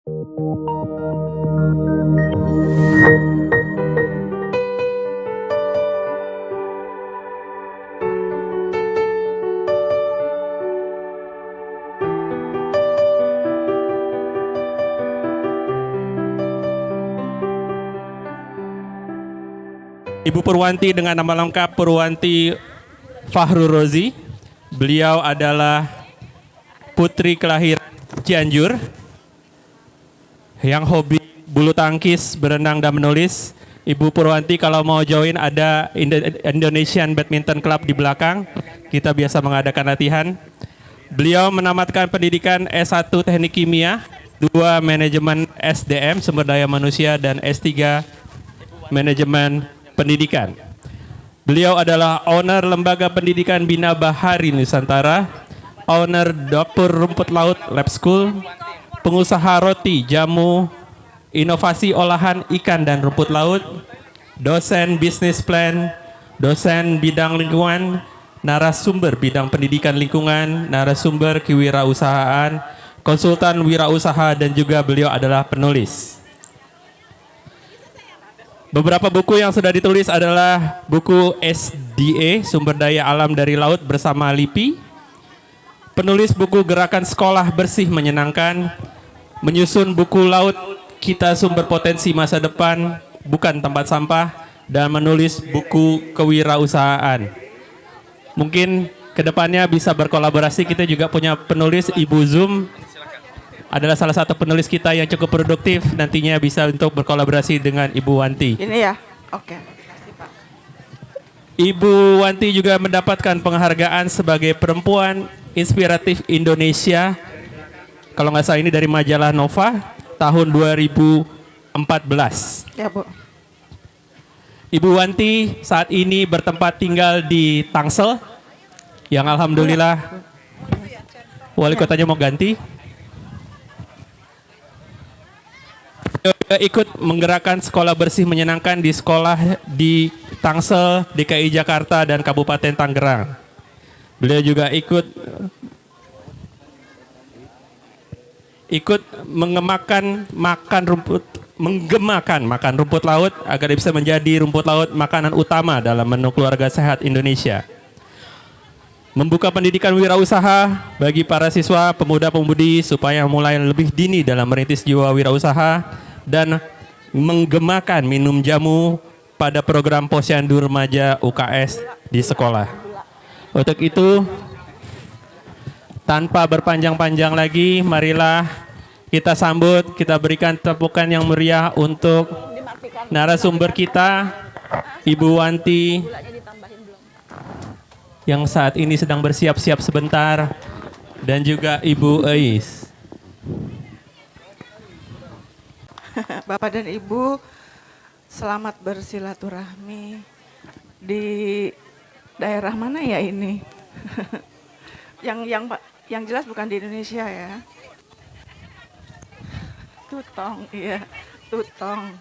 Ibu Purwanti dengan nama lengkap Purwanti Fahrul Rozi. Beliau adalah putri kelahiran Cianjur yang hobi bulu tangkis, berenang dan menulis. Ibu Purwanti kalau mau join ada Indonesian Badminton Club di belakang. Kita biasa mengadakan latihan. Beliau menamatkan pendidikan S1 Teknik Kimia, 2 Manajemen SDM Sumber Daya Manusia dan S3 Manajemen Pendidikan. Beliau adalah owner Lembaga Pendidikan Bina Bahari Nusantara, owner Dapur Rumput Laut Lab School, pengusaha roti, jamu, inovasi olahan ikan dan rumput laut, dosen bisnis plan, dosen bidang lingkungan, narasumber bidang pendidikan lingkungan, narasumber kewirausahaan, konsultan wirausaha, dan juga beliau adalah penulis. Beberapa buku yang sudah ditulis adalah buku SDA, Sumber Daya Alam dari Laut bersama LIPI, penulis buku Gerakan Sekolah Bersih Menyenangkan, menyusun buku Laut Kita Sumber Potensi Masa Depan, Bukan Tempat Sampah, dan menulis buku Kewirausahaan. Mungkin kedepannya bisa berkolaborasi, kita juga punya penulis Ibu Zoom, adalah salah satu penulis kita yang cukup produktif, nantinya bisa untuk berkolaborasi dengan Ibu Wanti. Ini ya, oke. Makasih, Pak. Ibu Wanti juga mendapatkan penghargaan sebagai perempuan inspiratif Indonesia, kalau nggak salah ini dari majalah Nova, tahun 2014. Ya, Bu. Ibu Wanti saat ini bertempat tinggal di Tangsel, yang alhamdulillah wali kotanya mau ganti. Ikut menggerakkan sekolah bersih menyenangkan di sekolah di Tangsel, DKI Jakarta, dan Kabupaten Tangerang. Beliau juga ikut menggemakan makan rumput laut agar bisa menjadi rumput laut makanan utama dalam menu keluarga sehat Indonesia. Membuka pendidikan wirausaha bagi para siswa pemuda-pemudi supaya mulai lebih dini dalam merintis jiwa wirausaha, dan menggemakan minum jamu pada program posyandu remaja UKS di sekolah. Untuk itu, tanpa berpanjang-panjang lagi, marilah kita sambut, kita berikan tepukan yang meriah untuk narasumber kita, Ibu Wanti, yang saat ini sedang bersiap-siap sebentar, dan juga Ibu Eis. Bapak dan Ibu, selamat bersilaturahmi di daerah mana ya ini? yang jelas bukan di Indonesia ya. Tutong, iya, Tutong.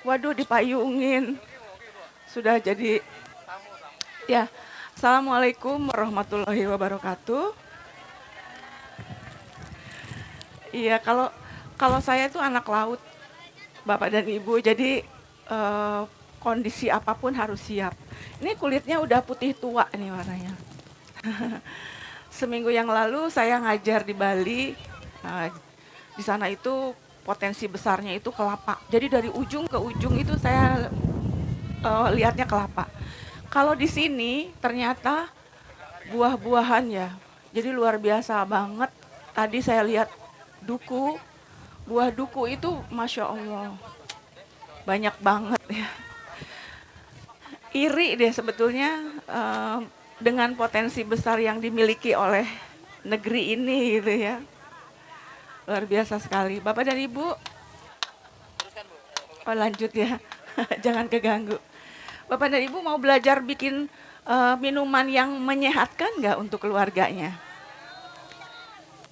Waduh, dipayungin. Sudah jadi ya. Assalamualaikum warahmatullahi wabarakatuh. Iya, kalau saya itu anak laut, Bapak dan Ibu, jadi kondisi apapun harus siap. Ini kulitnya udah putih tua nih warnanya. Seminggu yang lalu saya ngajar di Bali. Di sana itu potensi besarnya itu kelapa. Jadi dari ujung ke ujung itu saya lihatnya kelapa. Kalau di sini ternyata buah-buahan ya. Jadi luar biasa banget. Tadi saya lihat duku. Buah duku itu Masya Allah banyak banget ya. Iri deh sebetulnya dengan potensi besar yang dimiliki oleh negeri ini gitu ya. Luar biasa sekali. Bapak dan Ibu, oh lanjut ya, jangan keganggu. Bapak dan Ibu mau belajar bikin minuman yang menyehatkan nggak untuk keluarganya?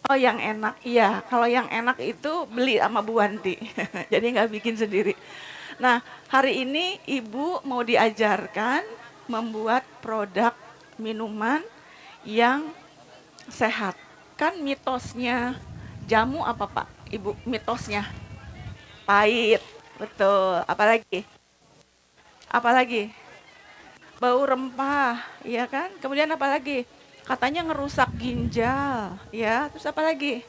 Oh yang enak, iya. Kalau yang enak itu beli sama Bu Wanti. Jadi nggak bikin sendiri. Nah hari ini Ibu mau diajarkan membuat produk minuman yang sehat. Kan mitosnya jamu apa Pak? Ibu, mitosnya? Pahit, betul. Apalagi? Apalagi? Bau rempah, iya kan? Kemudian apalagi? Katanya ngerusak ginjal, ya. Terus apalagi?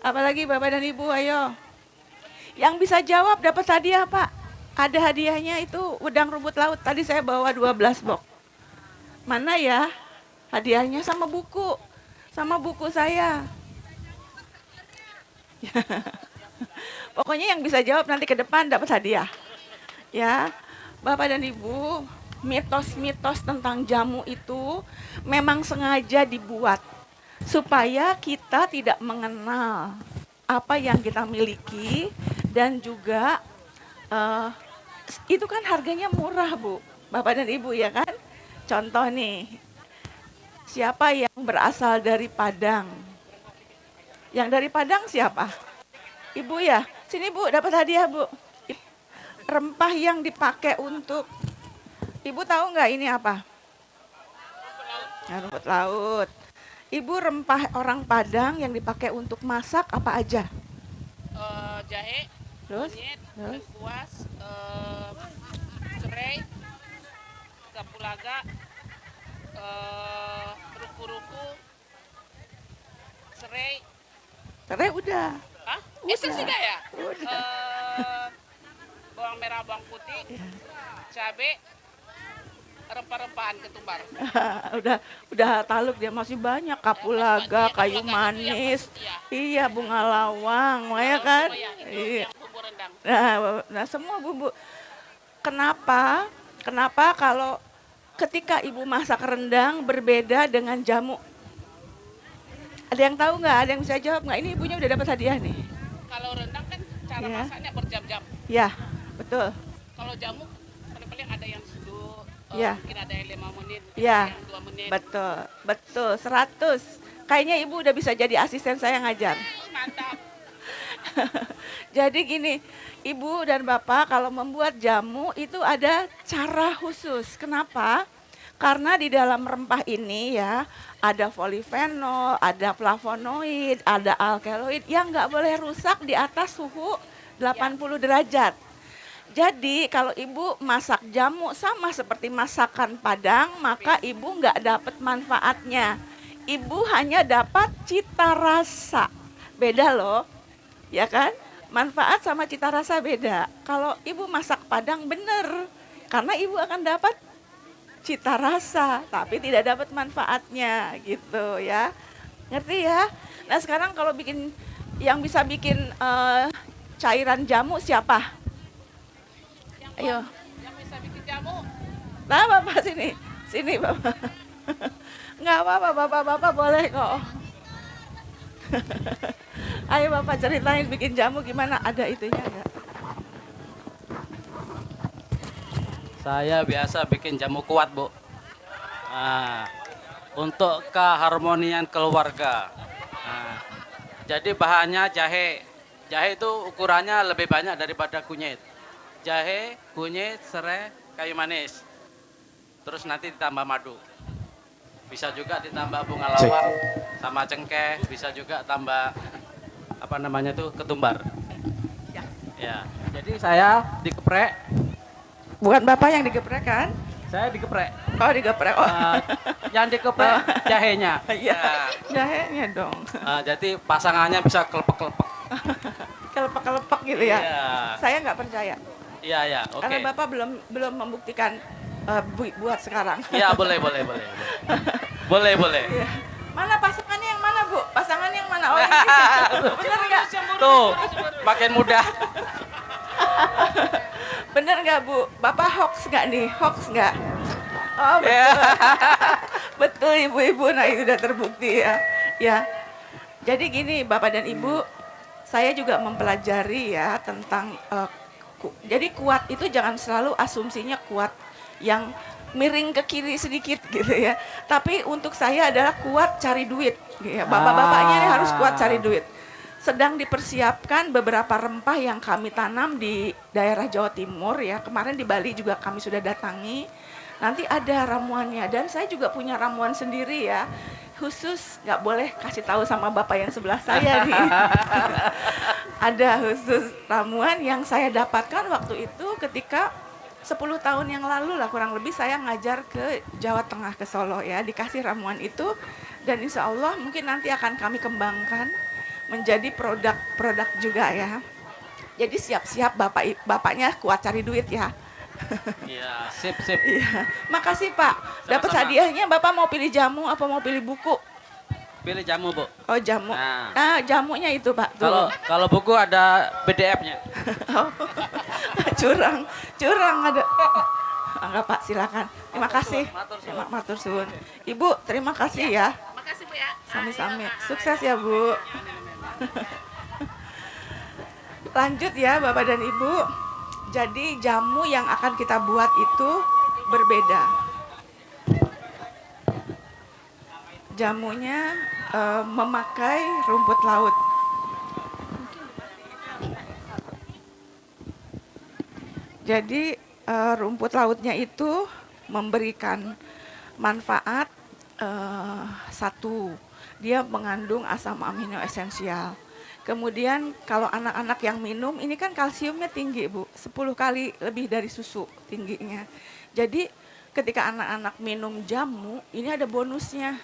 Apalagi Bapak dan Ibu, ayo. Yang bisa jawab dapat hadiah, Pak. Ada hadiahnya itu udang rumput laut. Tadi saya bawa 12 box. Mana ya? Hadiahnya sama buku. Sama buku saya. Pokoknya yang bisa jawab nanti ke depan dapat hadiah. Ya, Bapak dan Ibu, mitos-mitos tentang jamu itu memang sengaja dibuat supaya kita tidak mengenal apa yang kita miliki dan juga itu kan harganya murah, Bu. Bapak dan Ibu, ya kan? Contoh nih, siapa yang berasal dari Padang? Yang dari Padang siapa? Ibu ya? Sini Bu, dapat hadiah Bu. Rempah yang dipakai untuk, Ibu tahu nggak ini apa? Rumput laut. Ibu, rempah orang Padang yang dipakai untuk masak apa aja? Jahe, Terus? kunyit, Terus? lengkuas, serai, kapulaga, ruku-ruku, serai. Serai udah. Hah? Udah. Itu sudah ya? Udah. Bawang merah, bawang putih, cabai, rempah-rempahan ketumbar. udah taluk dia masih banyak, kapulaga, Iya, kayu kapulaga, manis, iya. iya bunga lawang, ya kan? Semua itu Iya. yang bumbu rendang. Nah, semua bumbu. Kenapa? Kenapa kalau ketika ibu masak rendang berbeda dengan jamu? Ada yang tahu nggak? Ada yang bisa jawab nggak? Ini ibunya udah dapat hadiah nih. Kalau rendang kan cara Iya. masaknya berjam-jam. Ya, betul. Kalau jamu paling-paling ada yang seduh, Iya. mungkin ada yang 5 menit, Iya. ada yang 2 menit. Betul, betul. 100. Kayaknya ibu udah bisa jadi asisten saya ngajar. Mantap. Jadi gini, ibu dan bapak kalau membuat jamu itu ada cara khusus. Kenapa? Karena di dalam rempah ini ya ada polifenol, ada flavonoid, ada alkaloid yang nggak boleh rusak di atas suhu 80 derajat. Jadi kalau ibu masak jamu sama seperti masakan Padang, maka ibu nggak dapat manfaatnya. Ibu hanya dapat cita rasa. Beda loh, ya kan? Manfaat sama cita rasa beda. Kalau ibu masak Padang bener, karena ibu akan dapat cita rasa, tapi tidak dapat manfaatnya gitu ya. Ngerti ya? Nah sekarang kalau bikin, yang bisa bikin cairan jamu siapa? Ayo. Yang bisa bikin jamu. Nah bapak sini, sini bapak. Nggak apa-apa, bapak-bapak boleh kok. Ayo bapak ceritain bikin jamu gimana, ada itunya nggak? Saya biasa bikin jamu kuat, Bu. Nah, untuk keharmonian keluarga. Nah, jadi bahannya jahe. Jahe itu ukurannya lebih banyak daripada kunyit. Jahe, kunyit, serai, kayu manis. Terus nanti ditambah madu. Bisa juga ditambah bunga lawang sama cengkeh, bisa juga tambah apa namanya tuh ketumbar. Ya. Ya. Jadi saya dikeprek, Bukan bapak yang digeprek kan? saya dikeprek. Oh digeprek, oh. Yang dikeprek jahenya. Iya, jahenya dong. Jadi pasangannya bisa kelepek-kelepek. Kelepek-kelepek gitu ya. Iya. Saya nggak percaya. Iya, ya, oke. Karena bapak belum membuktikan buat sekarang. Iya, boleh. Boleh. Iya. Mana pasangannya yang mana Bu? Pasangannya yang mana? Oh ini. Bener nggak? Tuh, makin mudah. Bener nggak Bu? Bapak hoax nggak nih? Hoax nggak? Oh betul. Iya. Betul ibu-ibu, nah itu udah terbukti ya. Ya. Jadi gini Bapak dan Ibu, saya juga mempelajari ya tentang jadi kuat itu jangan selalu asumsinya kuat yang miring ke kiri sedikit gitu ya. Tapi untuk saya adalah kuat cari duit. Ya, bapak-bapaknya ini harus kuat cari duit. Sedang dipersiapkan beberapa rempah yang kami tanam di daerah Jawa Timur ya. Kemarin di Bali juga kami sudah datangi. Nanti ada ramuannya dan saya juga punya ramuan sendiri ya. khusus, nggak boleh kasih tahu sama bapak yang sebelah saya nih. Ada khusus ramuan yang saya dapatkan waktu itu ketika 10 tahun yang lalu lah kurang lebih saya ngajar ke Jawa Tengah, ke Solo ya, dikasih ramuan itu dan insya Allah mungkin nanti akan kami kembangkan menjadi produk juga ya. Jadi siap-siap bapaknya kuat cari duit ya. Iya, sip sip. Iya, makasih Pak. Dapat Sama-sama. hadiahnya Bapak mau pilih jamu apa mau pilih buku? Pilih jamu, Bu. Oh jamu. Nah. Nah jamunya itu Pak. Tuh. Kalau buku ada PDF-nya. Oh, curang ada. Enggak Pak, silakan. Terima kasih. Matur suwun. Ibu, terima kasih ya. Makasih Bu ya. Sami-sami. Sukses ya Bu. Lanjut ya Bapak dan Ibu. Jadi jamu yang akan kita buat itu berbeda. Jamunya memakai rumput laut. Jadi rumput lautnya itu memberikan manfaat satu, dia mengandung asam amino esensial. Kemudian kalau anak-anak yang minum, ini kan kalsiumnya tinggi Bu, 10 kali lebih dari susu tingginya. Jadi ketika anak-anak minum jamu, ini ada bonusnya.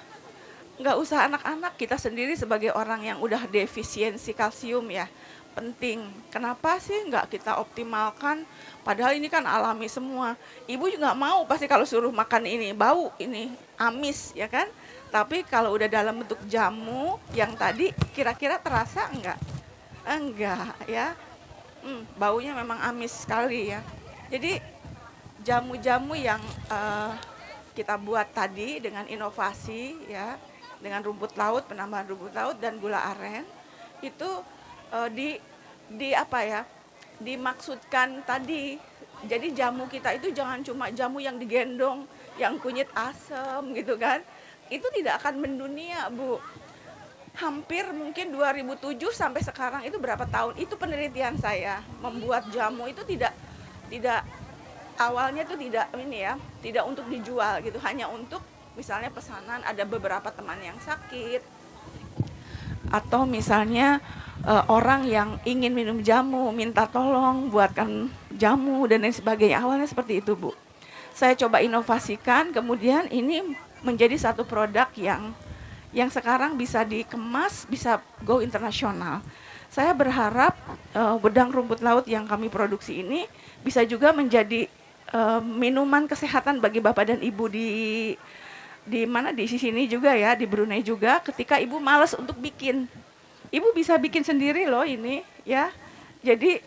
Nggak usah anak-anak, kita sendiri sebagai orang yang udah defisiensi kalsium ya, penting. Kenapa sih nggak kita optimalkan? Padahal ini kan alami semua. Ibu juga mau pasti kalau suruh makan ini, bau ini, amis ya kan? Tapi kalau udah dalam bentuk jamu yang tadi kira-kira terasa enggak? Enggak ya. Baunya memang amis sekali ya. Jadi jamu-jamu yang kita buat tadi dengan inovasi ya, dengan rumput laut, penambahan rumput laut dan gula aren itu di apa ya? Dimaksudkan tadi. Jadi jamu kita itu jangan cuma jamu yang digendong, yang kunyit asem gitu kan. Itu tidak akan mendunia Bu. Hampir mungkin 2007 sampai sekarang itu berapa tahun, itu penelitian saya membuat jamu itu tidak awalnya itu tidak ini ya, tidak untuk dijual gitu, hanya untuk misalnya pesanan ada beberapa teman yang sakit atau misalnya orang yang ingin minum jamu minta tolong buatkan jamu dan lain sebagainya. Awalnya seperti itu Bu. Saya coba inovasikan, kemudian ini menjadi satu produk yang sekarang bisa dikemas, bisa go internasional. Saya berharap wedang rumput laut yang kami produksi ini bisa juga menjadi minuman kesehatan bagi Bapak dan Ibu di mana di sini juga ya, di Brunei juga. Ketika Ibu malas untuk bikin, Ibu bisa bikin sendiri loh ini ya. Jadi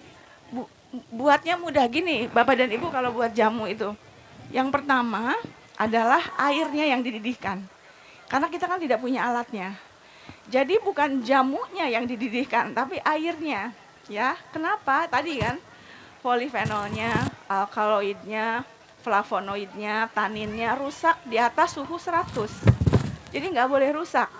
buatnya mudah gini, Bapak dan Ibu kalau buat jamu itu. Yang pertama adalah airnya yang dididihkan. Karena kita kan tidak punya alatnya. Jadi bukan jamunya yang dididihkan, tapi airnya. Ya, kenapa? Tadi kan polifenolnya, alkaloidnya, flavonoidnya, taninnya rusak di atas suhu 100. Jadi nggak boleh rusak.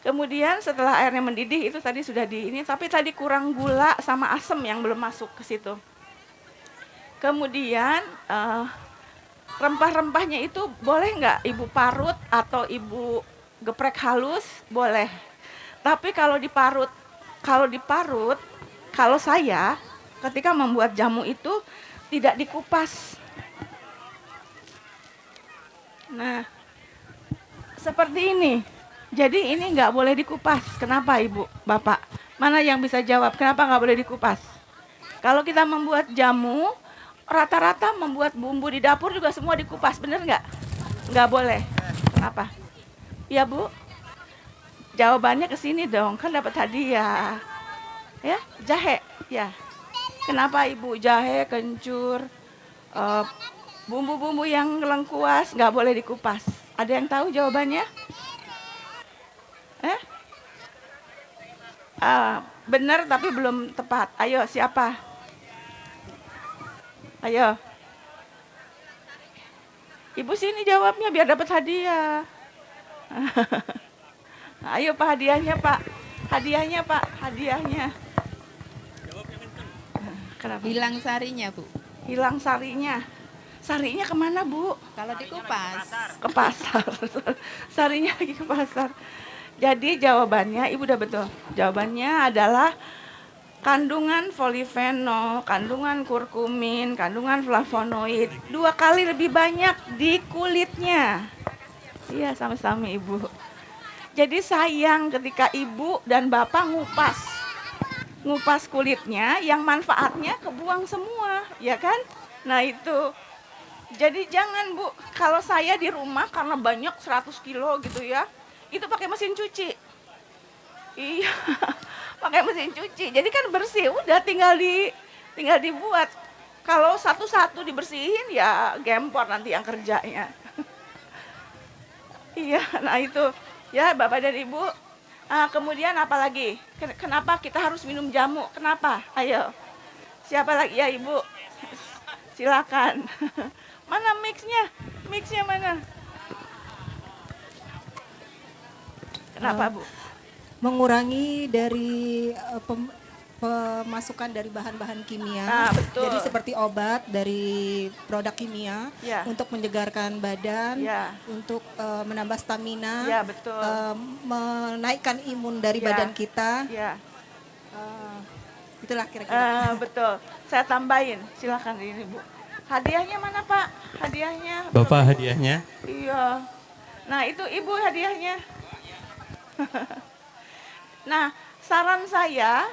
Kemudian setelah airnya mendidih itu tadi sudah tapi tadi kurang gula sama asam yang belum masuk ke situ. Kemudian rempah-rempahnya itu boleh nggak Ibu parut atau Ibu geprek halus? Boleh. Tapi kalau diparut, kalau saya ketika membuat jamu itu tidak dikupas. Nah, seperti ini. Jadi ini nggak boleh dikupas. Kenapa Ibu, Bapak? Mana yang bisa jawab kenapa nggak boleh dikupas? Kalau kita membuat jamu, rata-rata membuat bumbu di dapur juga semua dikupas, bener nggak? Nggak boleh. Kenapa? Ya Bu, jawabannya ke sini dong, kan dapat hadiah. Ya, jahe, ya. Kenapa Ibu? Jahe, kencur, bumbu-bumbu yang lengkuas nggak boleh dikupas. Ada yang tahu jawabannya? Benar tapi belum tepat. Ayo, siapa? Ayo. Ibu sini jawabnya biar dapat hadiah. Ayo Pak, hadiahnya Pak. Hadiahnya Pak, hadiahnya. Hilang sarinya Bu. Hilang sarinya. Sarinya kemana, Bu? Kalau dikupas, Ke pasar. Sarinya lagi ke pasar. Jadi jawabannya, Ibu udah betul. Jawabannya adalah kandungan polifenol, kandungan kurkumin, kandungan flavonoid 2 kali lebih banyak di kulitnya. Iya, sama-sama Ibu. Jadi sayang ketika Ibu dan Bapak ngupas kulitnya, yang manfaatnya kebuang semua, ya kan? Nah itu. Jadi jangan Bu, kalau saya di rumah karena banyak 100 kilo gitu ya, itu pakai mesin cuci. Iya, pakai mesin cuci. Jadi kan bersih, udah tinggal dibuat. Kalau satu-satu dibersihin ya gempor nanti yang kerjanya. Iya, nah itu ya Bapak dan Ibu. Kemudian apa lagi? Kenapa kita harus minum jamu? Kenapa? Ayo, siapa lagi ya Ibu? Silakan. Mana mixnya? Mixnya mana? Kenapa Bu? mengurangi dari pemasukan dari bahan-bahan kimia. Betul. Jadi seperti obat dari produk kimia Ya. untuk menyegarkan badan, Ya. untuk menambah stamina, Ya, betul. menaikkan imun dari Ya. badan kita. Ya. Itulah kira-kira. Betul. Saya tambahin. Silakan ini Bu. Hadiahnya mana Pak? Hadiahnya. Bapak hadiahnya. Iya. Nah itu Ibu hadiahnya. Nah saran saya,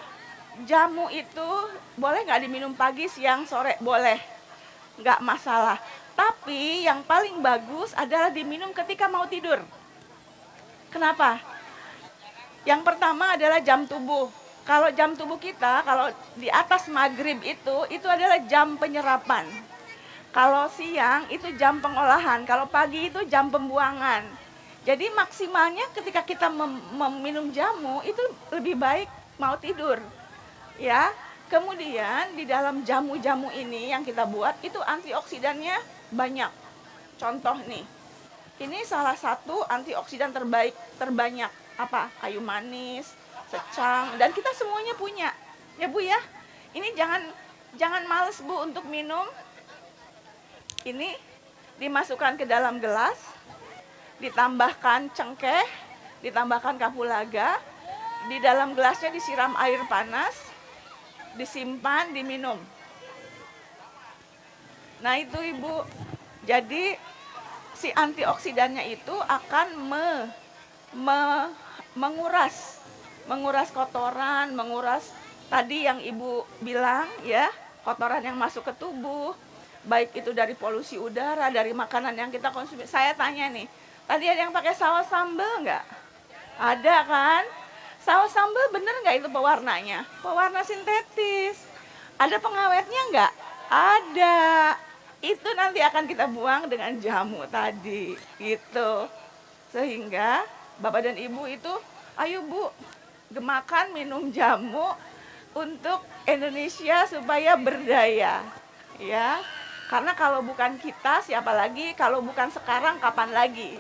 jamu itu boleh nggak diminum pagi, siang, sore? Boleh. Nggak masalah. Tapi yang paling bagus adalah diminum ketika mau tidur. Kenapa? Yang pertama adalah jam tubuh. Kalau jam tubuh kita, kalau di atas maghrib itu adalah jam penyerapan. Kalau siang itu jam pengolahan, kalau pagi itu jam pembuangan. Jadi maksimalnya ketika kita meminum jamu itu lebih baik mau tidur. Ya. Kemudian di dalam jamu-jamu ini yang kita buat itu antioksidannya banyak. Contoh nih. Ini salah satu antioksidan terbanyak. Apa? Kayu manis, secang, dan kita semuanya punya. Ya Bu ya. Ini jangan males Bu untuk minum. Ini dimasukkan ke dalam gelas, ditambahkan cengkeh, ditambahkan kapulaga, di dalam gelasnya disiram air panas, disimpan, diminum. Nah itu Ibu, jadi si antioksidannya itu akan menguras kotoran, menguras tadi yang Ibu bilang ya, kotoran yang masuk ke tubuh, baik itu dari polusi udara, dari makanan yang kita konsumsi. Saya tanya nih, tadi ada yang pakai saus sambal nggak? Ada kan? Saus sambal bener nggak itu pewarnanya? Pewarna sintetis. Ada pengawetnya nggak? Ada. Itu nanti akan kita buang dengan jamu tadi. Gitu. Sehingga Bapak dan Ibu itu, ayo Bu, gemakan minum jamu untuk Indonesia supaya berdaya. Ya. Karena kalau bukan kita, siapa lagi? Kalau bukan sekarang, kapan lagi?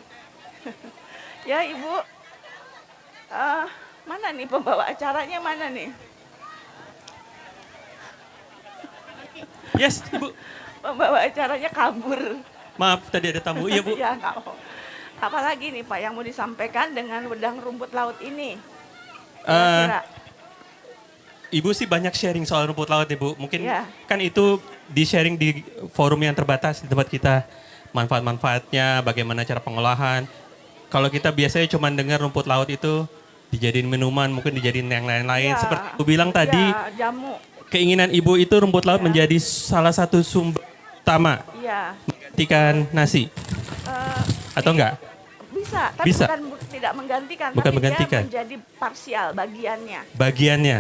Ya Ibu, mana nih pembawa acaranya, mana nih? Yes, Ibu. Pembawa acaranya kabur. Maaf, tadi ada tamu. Iya, Bu. Ya, nggak mau. Apalagi nih Pak yang mau disampaikan dengan wedang rumput laut ini? Kira-kira. Ibu sih banyak sharing soal rumput laut ya Bu. Mungkin Ya. kan itu di-sharing di forum yang terbatas di tempat kita. Manfaat-manfaatnya, bagaimana cara pengolahan. Kalau kita biasanya cuma dengar rumput laut itu dijadiin minuman, mungkin dijadiin yang lain-lain. Ya. Seperti Ibu bilang tadi, Ya, jamu. keinginan Ibu itu rumput laut menjadi salah satu sumber utama Iya. menggantikan nasi. Atau enggak? Bisa, tapi Bisa. tidak menggantikan, Bukan tapi menggantikan. dia menjadi parsial bagiannya. Bagiannya.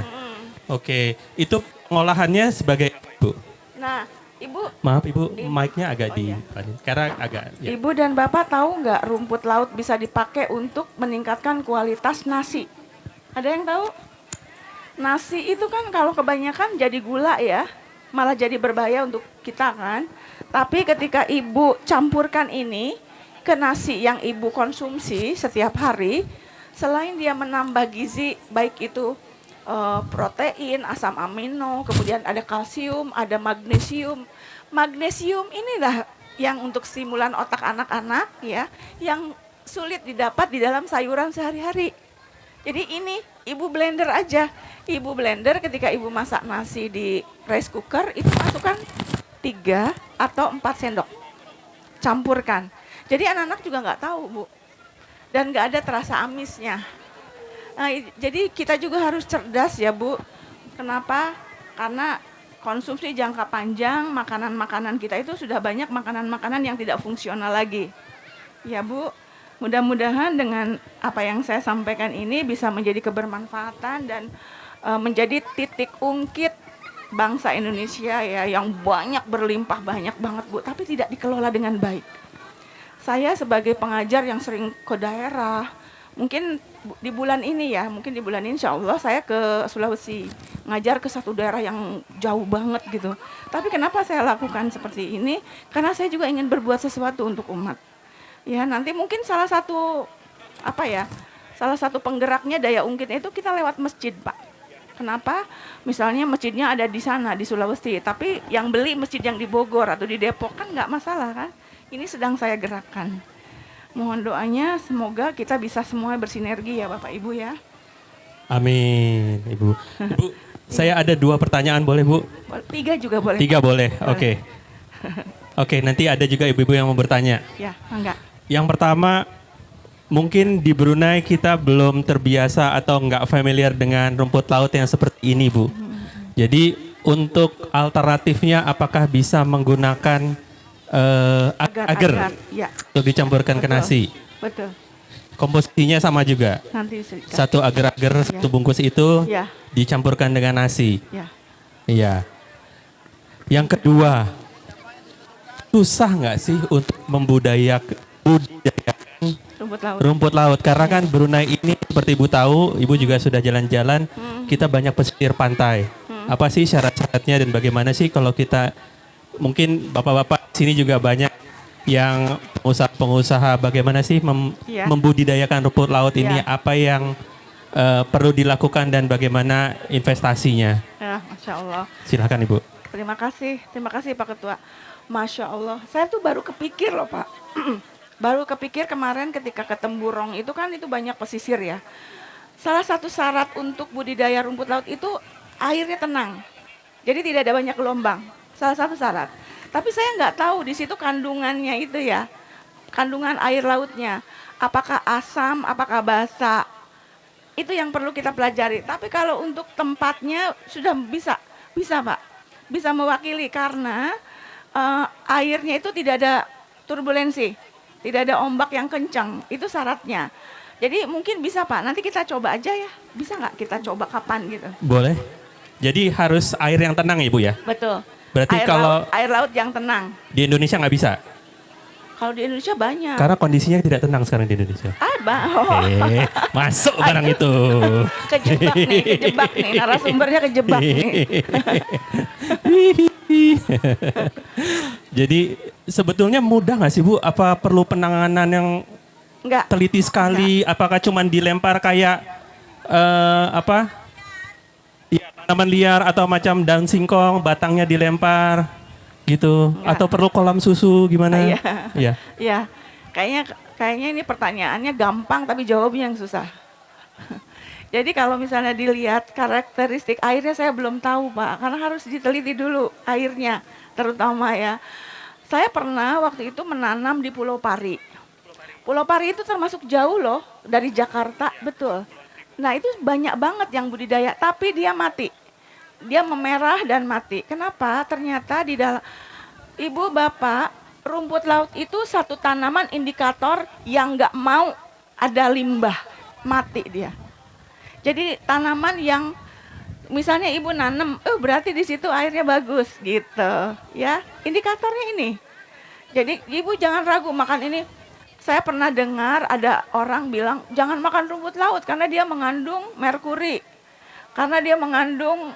Oke, itu pengolahannya sebagai Bu. Nah, Ibu, Maaf Ibu, mic-nya agak Oh, iya. karena agak ya. Ibu dan Bapak tahu nggak rumput laut bisa dipakai untuk meningkatkan kualitas nasi? Ada yang tahu? Nasi itu kan kalau kebanyakan jadi gula ya, malah jadi berbahaya untuk kita kan. Tapi ketika Ibu campurkan ini ke nasi yang Ibu konsumsi setiap hari, selain dia menambah gizi, baik itu protein, asam amino, kemudian ada kalsium, ada magnesium. Magnesium inilah yang untuk stimulan otak anak-anak ya, yang sulit didapat di dalam sayuran sehari-hari. Jadi ini ibu blender aja. Ibu blender ketika ibu masak nasi di rice cooker itu masukkan 3 atau 4 sendok. Campurkan. Jadi anak-anak juga nggak tahu, Bu. Dan nggak ada terasa amisnya. Nah, jadi kita juga harus cerdas ya, Bu. Kenapa? Karena konsumsi jangka panjang makanan-makanan kita itu sudah banyak makanan-makanan yang tidak fungsional lagi. Ya, Bu. Mudah-mudahan dengan apa yang saya sampaikan ini bisa menjadi kebermanfaatan dan menjadi titik ungkit bangsa Indonesia ya yang banyak berlimpah banyak banget, Bu, tapi tidak dikelola dengan baik. Saya sebagai pengajar yang sering ke daerah, mungkin di bulan ini ya, mungkin di bulan ini insya Allah saya ke Sulawesi, ngajar ke satu daerah yang jauh banget gitu. Tapi kenapa saya lakukan seperti ini? Karena saya juga ingin berbuat sesuatu untuk umat. Ya nanti mungkin salah satu penggeraknya daya ungkitnya itu kita lewat masjid, Pak. Kenapa? Misalnya masjidnya ada di sana di Sulawesi, tapi yang beli masjid yang di Bogor atau di Depok kan nggak masalah kan? Ini sedang saya gerakkan. Mohon doanya semoga kita bisa semua bersinergi ya Bapak Ibu ya. Amin, Ibu. Ibu, saya ada 2 pertanyaan boleh, Bu? 3 juga boleh. 3 boleh, oke. Oke, nanti ada juga ibu-ibu yang mau bertanya. Ya, enggak. Yang pertama, mungkin di Brunei kita belum terbiasa atau nggak familiar dengan rumput laut yang seperti ini, Bu. Jadi untuk alternatifnya apakah bisa menggunakan agar Ya, untuk dicampurkan ke Betul. nasi? betul. Komposisinya sama juga. Nanti sedikit. Satu agar-agar, satu bungkus itu Ya, dicampurkan dengan nasi. ya. Iya. Yang kedua, susah nggak sih untuk membudidayakan Rumput laut. rumput laut? Karena kan Brunei ini seperti Ibu tahu, Ibu juga sudah jalan-jalan, kita banyak pesisir pantai. Apa sih syarat-syaratnya dan bagaimana sih kalau kita, mungkin bapak-bapak sini juga banyak yang pengusaha-pengusaha, bagaimana sih Iya. membudidayakan rumput laut ini? Iya. Apa yang perlu dilakukan dan bagaimana investasinya? Ya, Masya Allah. Silakan Ibu. Terima kasih Pak Ketua. Masya Allah, saya tuh baru kepikir loh Pak. Baru kepikir kemarin ketika ke Temburong itu kan itu banyak pesisir ya. Salah satu syarat untuk budidaya rumput laut itu airnya tenang. Jadi tidak ada banyak gelombang. Salah satu syarat. Tapi saya nggak tahu di situ kandungannya itu ya. Kandungan air lautnya. Apakah asam, apakah basa. Itu yang perlu kita pelajari. Tapi kalau untuk tempatnya sudah bisa Pak. Bisa mewakili karena airnya itu tidak ada turbulensi. Tidak ada ombak yang kencang, itu syaratnya. Jadi mungkin bisa Pak, nanti kita coba aja ya. Bisa nggak kita coba kapan gitu? Boleh. Jadi harus air yang tenang Ibu ya? Betul. Berarti Air laut yang tenang. di Indonesia nggak bisa? Kalau di Indonesia banyak. Karena kondisinya tidak tenang sekarang di Indonesia. Masuk barang itu. Kejebak nih, narasumbernya kejebak nih. Jadi sebetulnya mudah nggak sih Bu? Apa perlu penanganan yang Enggak. teliti sekali? Apakah cuma dilempar kayak ya, tanaman liar atau macam daun singkong, batangnya dilempar gitu? Enggak. Atau perlu kolam susu gimana? Iya. Iya. Ya, kayaknya ini pertanyaannya gampang tapi jawabnya yang susah. Jadi kalau misalnya dilihat karakteristik airnya saya belum tahu Pak, karena harus diteliti dulu airnya terutama ya. Saya pernah waktu itu menanam di Pulau Pari. Pulau Pari itu termasuk jauh loh dari Jakarta, betul. Nah itu banyak banget yang budidaya, tapi dia mati. Dia memerah dan mati. Kenapa? Ternyata di dalam, Ibu Bapak, rumput laut itu satu tanaman indikator yang nggak mau ada limbah, mati dia. Jadi tanaman yang misalnya ibu nanam, berarti di situ airnya bagus gitu, ya. Indikatornya ini. Jadi ibu jangan ragu makan ini. Saya pernah dengar ada orang bilang jangan makan rumput laut karena dia mengandung merkuri, karena dia mengandung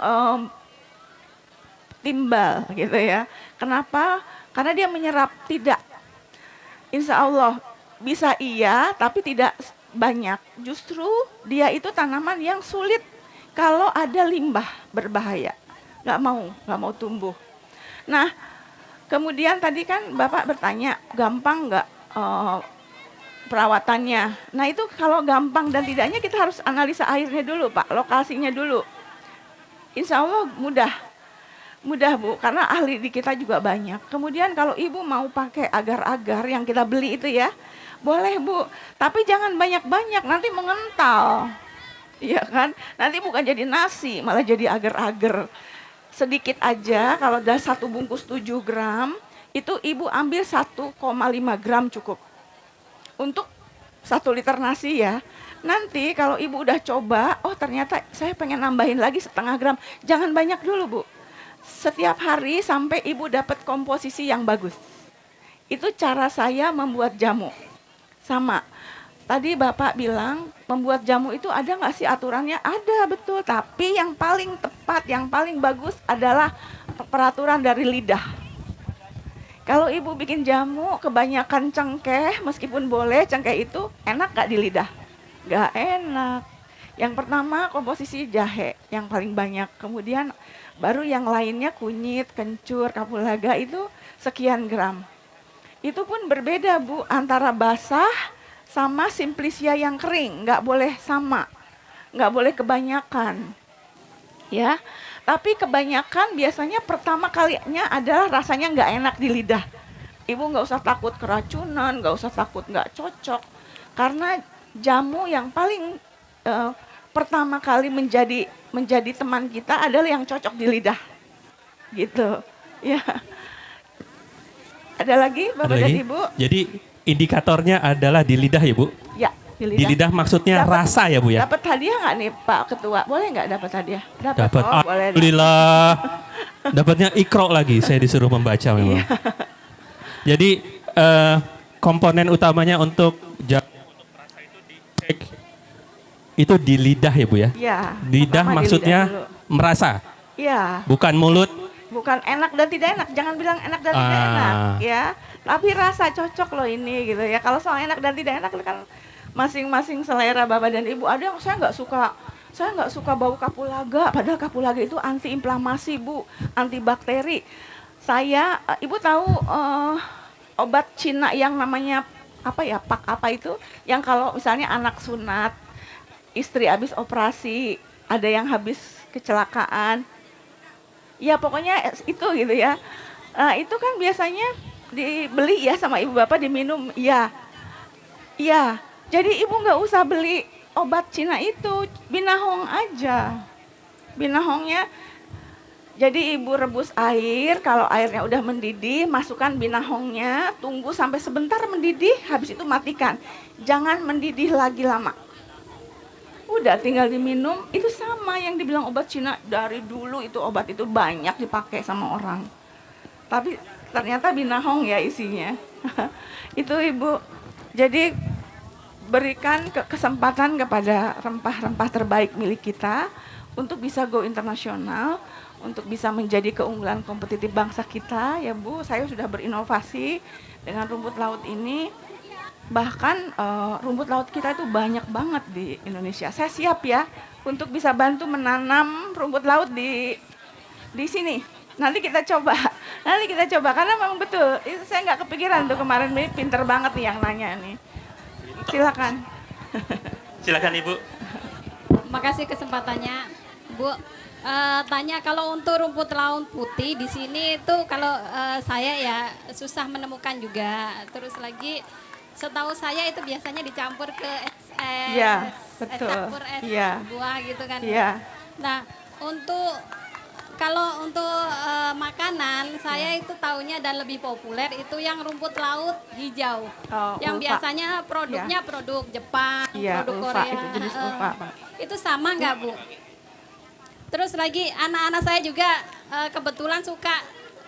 timbal gitu ya. Kenapa? Karena dia menyerap. Tidak. Insya Allah bisa iya, tapi tidak banyak. Justru dia itu tanaman yang sulit kalau ada limbah berbahaya, nggak mau tumbuh. Nah, kemudian tadi kan Bapak bertanya, gampang nggak perawatannya? Nah itu kalau gampang dan tidaknya kita harus analisa airnya dulu Pak, lokasinya dulu. Insya Allah mudah Bu, karena ahli di kita juga banyak. Kemudian kalau Ibu mau pakai agar-agar yang kita beli itu ya, boleh Bu, tapi jangan banyak-banyak, nanti mengental. Iya kan, nanti bukan jadi nasi, malah jadi agar-agar. Sedikit aja, kalau dari satu bungkus 7 gram, itu Ibu ambil 1,5 gram cukup. Untuk 1 liter nasi ya. Nanti kalau Ibu udah coba, oh ternyata saya pengen nambahin lagi setengah gram. Jangan banyak dulu Bu. Setiap hari sampai Ibu dapat komposisi yang bagus. Itu cara saya membuat jamu. Sama. Tadi Bapak bilang membuat jamu itu ada nggak sih aturannya? Ada betul, tapi yang paling tepat, yang paling bagus adalah peraturan dari lidah. Kalau Ibu bikin jamu kebanyakan cengkeh, meskipun boleh cengkeh itu enak nggak di lidah? Nggak enak. Yang pertama komposisi jahe yang paling banyak, kemudian baru yang lainnya kunyit, kencur, kapulaga itu sekian gram. Itu pun berbeda Bu, antara basah sama simplisia yang kering, nggak boleh sama, nggak boleh kebanyakan, ya. Tapi kebanyakan biasanya pertama kalinya adalah rasanya nggak enak di lidah. Ibu nggak usah takut keracunan, nggak usah takut nggak cocok, karena jamu yang paling pertama kali menjadi teman kita adalah yang cocok di lidah, gitu, ya. Ada lagi Bapak dan Ibu? Jadi indikatornya adalah di lidah ya Bu? Ya, Di lidah maksudnya rasa ya Bu ya? Dapat hadiah nggak nih Pak Ketua? Boleh nggak dapat hadiah? Dapat. Oh, boleh. Alhamdulillah. Dapatnya ikro lagi, saya disuruh membaca memang. Jadi komponen utamanya untuk jamu untuk rasa itu dicek itu di lidah ya Bu ya? Iya. Lidah pertama di maksudnya lidah dulu. merasa, Iya. bukan mulut. Bukan enak dan tidak enak, jangan bilang enak dan tidak enak, ya. Tapi rasa cocok loh ini gitu ya. Kalau soal enak dan tidak enak kan masing-masing selera Bapak dan Ibu. Ada yang saya nggak suka bau kapulaga, padahal kapulaga itu anti-inflamasi Bu, antibakteri. Ibu tahu obat Cina yang namanya apa ya, pak apa itu? Yang kalau misalnya anak sunat, istri habis operasi, ada yang habis kecelakaan. Ya pokoknya itu gitu ya. Itu kan biasanya dibeli ya sama ibu bapak, diminum. Iya. Iya. Jadi ibu nggak usah beli obat Cina itu, binahong aja. Binahongnya, jadi ibu rebus air, kalau airnya udah mendidih, masukkan binahongnya, tunggu sampai sebentar mendidih, habis itu matikan. Jangan mendidih lagi lama. Udah tinggal diminum, itu sama yang dibilang obat Cina dari dulu, itu obat itu banyak dipakai sama orang. Tapi ternyata binahong ya isinya. Itu Ibu. Jadi berikan kesempatan kepada rempah-rempah terbaik milik kita untuk bisa go internasional, untuk bisa menjadi keunggulan kompetitif bangsa kita ya Bu. Saya sudah berinovasi dengan rumput laut ini. Bahkan rumput laut kita itu banyak banget di Indonesia. Saya siap ya untuk bisa bantu menanam rumput laut di sini. Nanti kita coba karena memang betul. Itu saya nggak kepikiran tuh kemarin, ini pinter banget nih yang nanya nih. Silakan. Silakan Ibu. Makasih kesempatannya, Bu. Tanya kalau untuk rumput laut putih di sini itu kalau saya ya susah menemukan juga. Terus lagi setahu saya itu biasanya dicampur ke es Iya, betul. campur es Iya. buah gitu kan. Iya. Nah, kalau untuk makanan saya itu taunya dan lebih populer itu yang rumput laut hijau. Oh, yang ulfa. biasanya produknya produk Jepang, Iya, produk ulfa, Korea. itu jenis ulfa, Pak. Itu sama nggak Bu? Terus lagi anak-anak saya juga kebetulan suka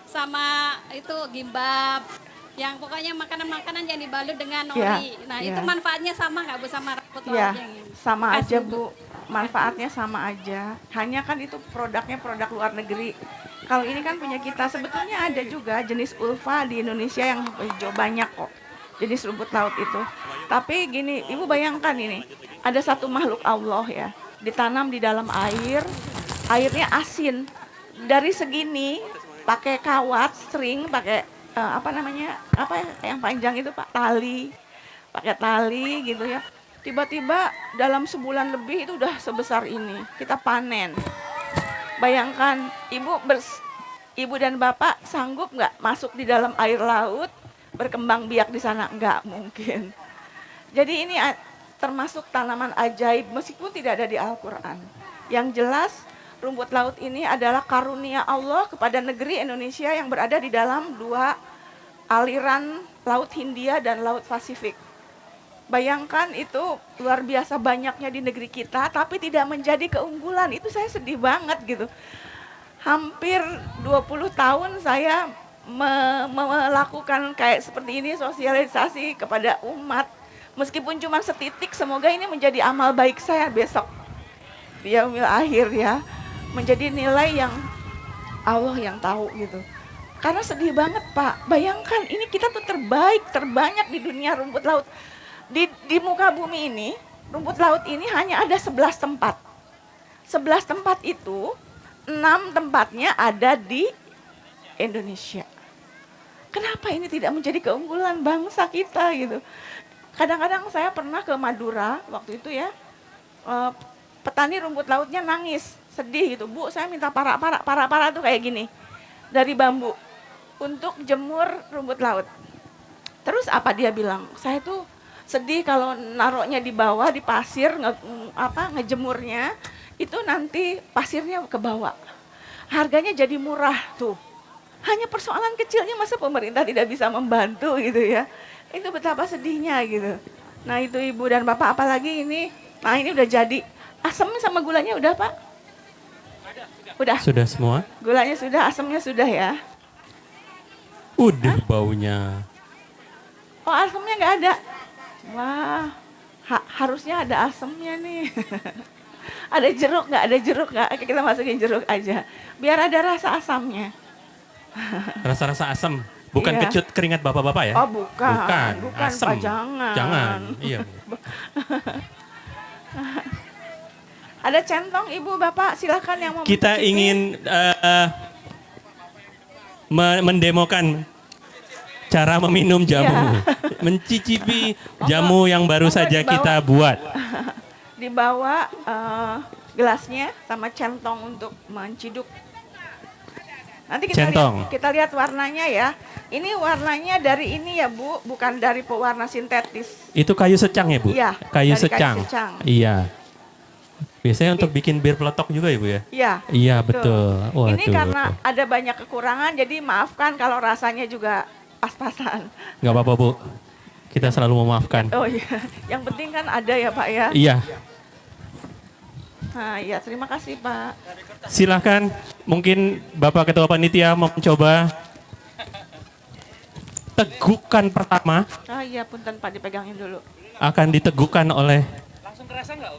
sama itu gimbap, yang pokoknya makanan-makanan yang dibalut dengan nori. Nah itu manfaatnya sama nggak Bu sama rumput laut Ya, yang ini? sama Makasih, aja Bu. Manfaatnya sama aja. Hanya kan itu produknya produk luar negeri. Kalau ini kan punya kita. Sebetulnya ada juga jenis ulfa di Indonesia yang hijau, banyak kok. Jenis rumput laut itu. Tapi gini, Ibu bayangkan ini. Ada satu makhluk Allah ya. ditanam di dalam air, airnya asin. Dari segini pakai kawat, string, pakai apa yang panjang itu Pak, pakai tali gitu ya. Tiba-tiba dalam sebulan lebih itu udah sebesar ini. Kita panen. Bayangkan ibu dan bapak sanggup nggak masuk di dalam air laut, berkembang biak di sana? Nggak mungkin. Jadi ini termasuk tanaman ajaib meskipun tidak ada di Al-Quran. Yang jelas rumput laut ini adalah karunia Allah kepada negeri Indonesia yang berada di dalam dua aliran Laut Hindia dan Laut Pasifik. Bayangkan itu luar biasa banyaknya di negeri kita tapi tidak menjadi keunggulan. Itu saya sedih banget gitu. Hampir 20 tahun saya melakukan kayak seperti ini, sosialisasi kepada umat. Meskipun cuma setitik, semoga ini menjadi amal baik saya besok di yaumil akhir ya. Menjadi nilai yang Allah yang tahu gitu. Karena sedih banget Pak, bayangkan ini kita tuh terbaik, terbanyak di dunia rumput laut. Di muka bumi ini, rumput laut ini hanya ada 11 tempat. 11 tempat itu, 6 tempatnya ada di Indonesia. Kenapa ini tidak menjadi keunggulan bangsa kita gitu. Kadang-kadang saya pernah ke Madura waktu itu ya, petani rumput lautnya nangis, sedih gitu. Bu, saya minta para tuh kayak gini, dari bambu, untuk jemur rumput laut. Terus apa dia bilang, saya tuh sedih kalau naruhnya di bawah, di pasir, ngejemurnya, itu nanti pasirnya ke bawah. Harganya jadi murah tuh. Hanya persoalan kecilnya masa pemerintah tidak bisa membantu gitu ya. Itu betapa sedihnya gitu. Nah itu ibu dan bapak apalagi ini. Nah ini udah jadi. Asamnya sama gulanya udah Pak? Udah. Sudah semua? Gulanya sudah, asamnya sudah ya. Udah baunya. Oh asamnya nggak ada. Wah, harusnya ada asamnya nih. Ada jeruk nggak? Ada jeruk nggak? Kita masukin jeruk aja. Biar ada rasa asamnya. Rasa-rasa asam. Bukan Iya. kecut keringat bapak-bapak ya? Oh bukan. Bukan, asam. Pak, jangan. Jangan, iya. Ada centong ibu bapak, silakan yang mau Kita mencicipi. ingin mendemokan cara meminum jamu. Iya. Mencicipi jamu yang baru Monggo saja dibawa. kita buat. Dibawa gelasnya sama centong untuk menciduk. Nanti Centong. kita lihat warnanya ya. Ini warnanya dari ini ya Bu, bukan dari pewarna sintetis. Itu kayu secang ya Bu? Iya, Kayu dari kayu secang. secang. Iya. Biasanya untuk bikin bir peletok juga ya Bu ya? Iya. Iya betul. Ini Waduh. karena ada banyak kekurangan, jadi maafkan kalau rasanya juga pas-pasan. Nggak apa-apa Bu. Kita selalu memaafkan. Oh iya, yang penting kan ada ya Pak ya. Iya. Nah iya, terima kasih Pak. Silahkan, mungkin Bapak Ketua Panitia mau mencoba tegukan pertama Oh iya, punten Pak, dipegangin dulu. akan ditegukan oleh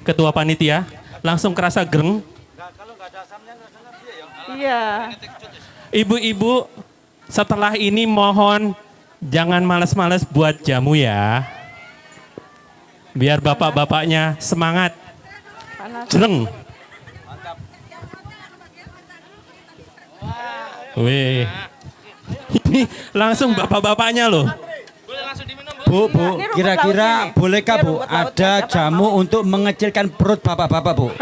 Ketua Panitia. Langsung kerasa gereng. Iya. Ibu-ibu, setelah ini mohon jangan males-males buat jamu ya. Biar bapak-bapaknya semangat. Panas. Jereng. Wih. Ini langsung bapak-bapaknya loh. Bu, Ini rumput kira-kira laut ini. bolehkah Ini Bu rumput laut ada siapa jamu mau? untuk mengecilkan perut bapak-bapak Bu?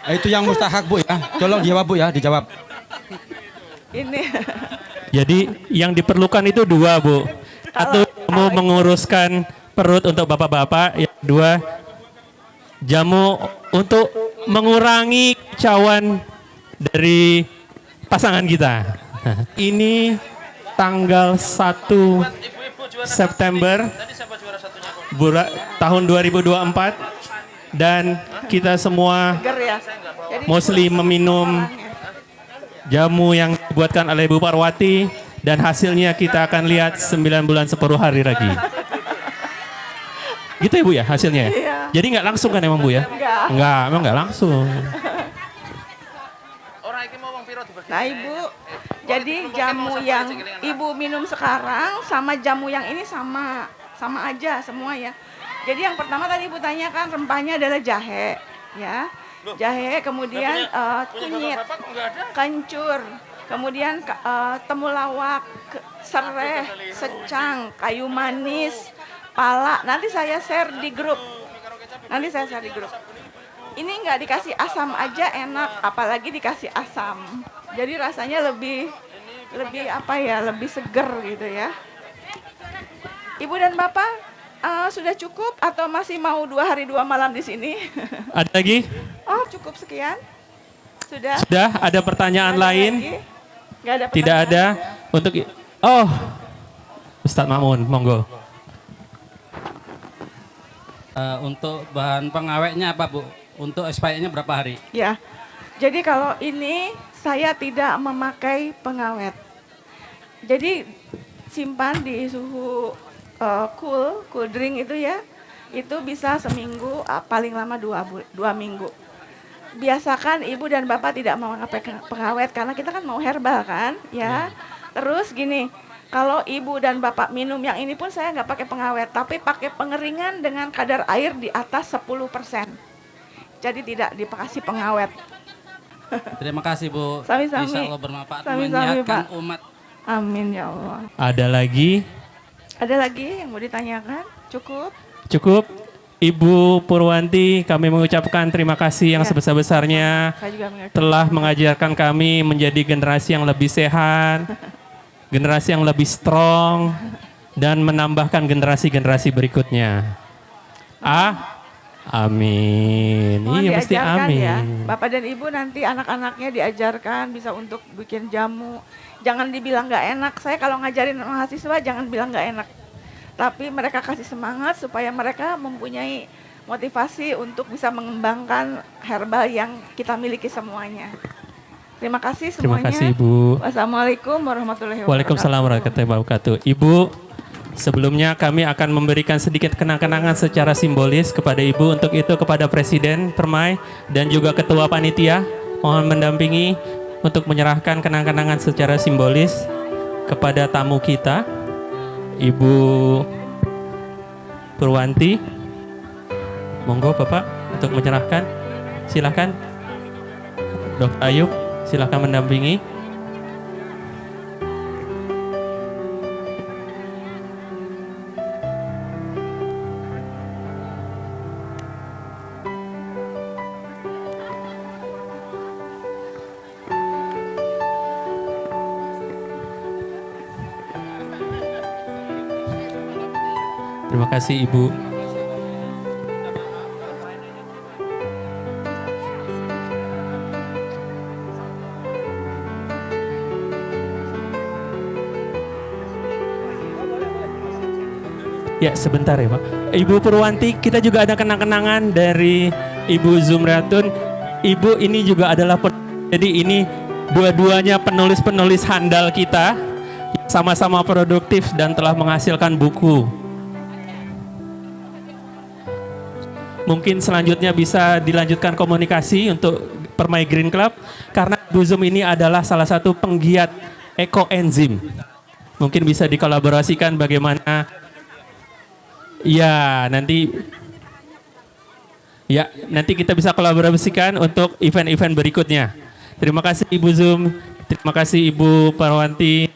Itu yang mustahak Bu ya. Tolong jawab Bu ya, dijawab. Ini. Jadi yang diperlukan itu dua Bu. Satu jamu menguruskan perut untuk bapak-bapak. Yang kedua jamu untuk mengurangi kicauan dari pasangan kita. Ini tanggal 1 September tahun 2024 dan kita semua Seger ya. Jadi mostly meminum orangnya. jamu yang dibuatkan oleh Bu Parwati dan hasilnya kita akan lihat 9 bulan 10 hari lagi. Gitu ya Bu ya hasilnya ya? Iya. Jadi nggak langsung kan emang Bu ya? Enggak. Emang nggak langsung. Nah Ibu, jadi jamu yang Ibu minum sekarang sama jamu yang ini sama aja semua ya. Jadi yang pertama tadi Ibu tanyakan rempahnya adalah jahe, ya. jahe, kemudian kunyit, kencur, kemudian temulawak, serai, secang, kayu manis, pala. Nanti saya share di grup. Ini nggak dikasih asam aja enak, apalagi dikasih asam. Jadi rasanya lebih apa ya, lebih seger gitu ya. Ibu dan Bapak sudah cukup atau masih mau 2 hari 2 malam di sini? Ada lagi? Oh, cukup sekian. Sudah. Sudah, ada pertanyaan Nggak ada lain? lagi? Nggak ada Tidak pertanyaan? ada. Untuk Ustadz Ma'mun, monggo. Untuk bahan pengawetnya apa Bu? Untuk expirednya berapa hari? Ya. Jadi kalau ini saya tidak memakai pengawet. Jadi simpan di suhu cool drink itu ya. Itu bisa seminggu, paling lama 2 minggu. Biasakan ibu dan bapak tidak mau pakai pengawet karena kita kan mau herbal kan, ya. Terus gini, kalau ibu dan bapak minum yang ini pun saya nggak pakai pengawet, tapi pakai pengeringan dengan kadar air di atas 10%. Jadi tidak dikasih pengawet. Terima kasih Bu. Sami-sami. Insya Allah bermanfaat Sami-sami, menyehatkan Pak. umat. Amin ya Allah. Ada lagi? Ada lagi yang mau ditanyakan? Cukup? Cukup? Ibu Purwanti, kami mengucapkan terima kasih yang Ya. sebesar-besarnya Saya juga mengerti. telah mengajarkan kami menjadi generasi yang lebih sehat, generasi yang lebih strong, dan menambahkan generasi-generasi berikutnya. Amin. Mohon Iya, mesti diajarkan amin. ya. Bapak dan Ibu nanti anak-anaknya diajarkan bisa untuk bikin jamu. Jangan dibilang nggak enak. Saya kalau ngajarin mahasiswa jangan bilang nggak enak. Tapi mereka kasih semangat supaya mereka mempunyai motivasi untuk bisa mengembangkan herbal yang kita miliki semuanya. Terima kasih Terima semuanya. kasih Ibu. Wassalamualaikum warahmatullahi wabarakatuh. Waalaikumsalam warahmatullahi wabarakatuh. Ibu, sebelumnya kami akan memberikan sedikit kenang-kenangan secara simbolis kepada Ibu. Untuk itu kepada Presiden Permai dan juga Ketua Panitia mohon mendampingi untuk menyerahkan kenang-kenangan secara simbolis kepada tamu kita, Ibu Purwanti. Monggo Bapak untuk menyerahkan. Silakan. Dr. Ayub, silakan mendampingi. Terima kasih Ibu. Ya sebentar ya Pak. Ibu Purwanti, kita juga ada kenang-kenangan dari Ibu Zumratun. Ibu ini juga adalah jadi ini dua-duanya penulis-penulis handal kita, sama-sama produktif dan telah menghasilkan buku. Mungkin selanjutnya bisa dilanjutkan komunikasi untuk Permai Green Club karena Bu Zum ini adalah salah satu penggiat ekoenzim. Mungkin bisa dikolaborasikan bagaimana. Ya, nanti kita bisa kolaborasikan untuk event-event berikutnya. Terima kasih Ibu Zum, terima kasih Ibu Purwanti.